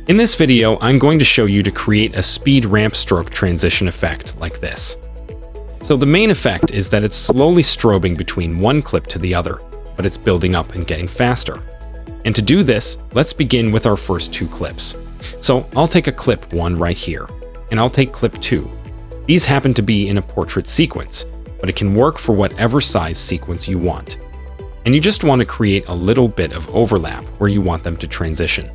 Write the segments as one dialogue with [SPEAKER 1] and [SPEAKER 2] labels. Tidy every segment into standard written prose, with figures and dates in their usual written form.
[SPEAKER 1] In this video, I'm going to show you to create a speed ramp stroke transition effect like this. So the main effect is that it's slowly strobing between one clip to the other, but it's building up and getting faster. And to do this, let's begin with our first two clips. So I'll take a clip 1 right here, and I'll take clip 2. These happen to be in a portrait sequence, but it can work for whatever size sequence you want. And you just want to create a little bit of overlap where you want them to transition.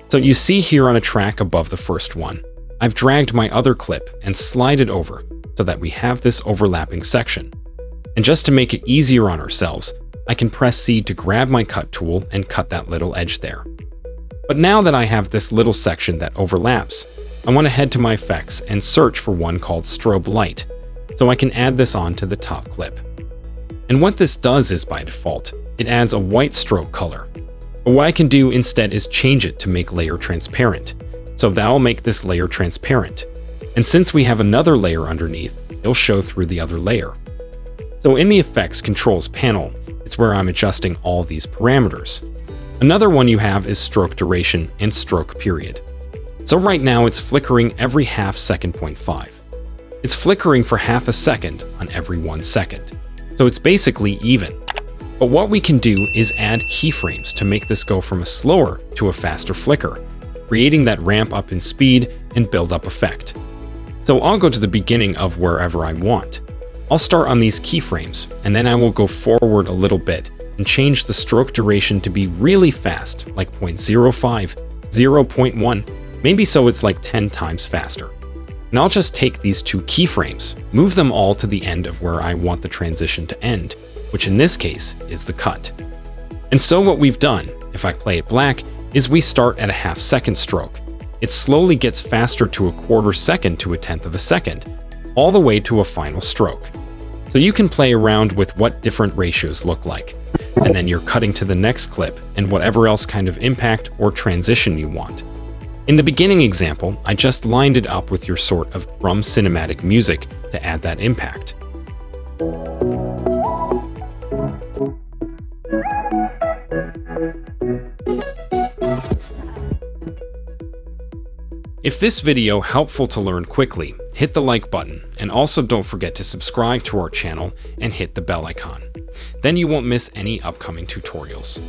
[SPEAKER 1] So you see here on a track above the first one, I've dragged my other clip and slide it over so that we have this overlapping section. And just to make it easier on ourselves, I can press C to grab my cut tool and cut that little edge there. But now that I have this little section that overlaps, I want to head to my effects and search for one called Strobe Light, so I can add this on to the top clip. And what this does is, by default, it adds a white stroke color. But what I can do instead is change it to make layer transparent. So that'll make this layer transparent. And since we have another layer underneath, it'll show through the other layer. So in the Effects Controls panel, it's where I'm adjusting all these parameters. Another one you have is stroke duration and stroke period. So right now it's flickering every half second 0.5. It's flickering for half a second on every 1 second. So it's basically even. But what we can do is add keyframes to make this go from a slower to a faster flicker, creating that ramp up in speed and build up effect. So I'll go to the beginning of wherever I want. I'll start on these keyframes, and then I will go forward a little bit and change the stroke duration to be really fast, like 0.05, 0.1, maybe so it's like 10 times faster. And I'll just take these two keyframes, move them all to the end of where I want the transition to end, which in this case is the cut. And so what we've done, if I play it black, is we start at a half second stroke. It slowly gets faster to a 1/4 second to a 1/10 of a second, all the way to a final stroke. So you can play around with what different ratios look like, and then you're cutting to the next clip and whatever else kind of impact or transition you want. In the beginning example, I just lined it up with your sort of drum cinematic music to add that impact. If this video helpful to learn quickly, hit the like button, and also don't forget to subscribe to our channel and hit the bell icon. Then you won't miss any upcoming tutorials.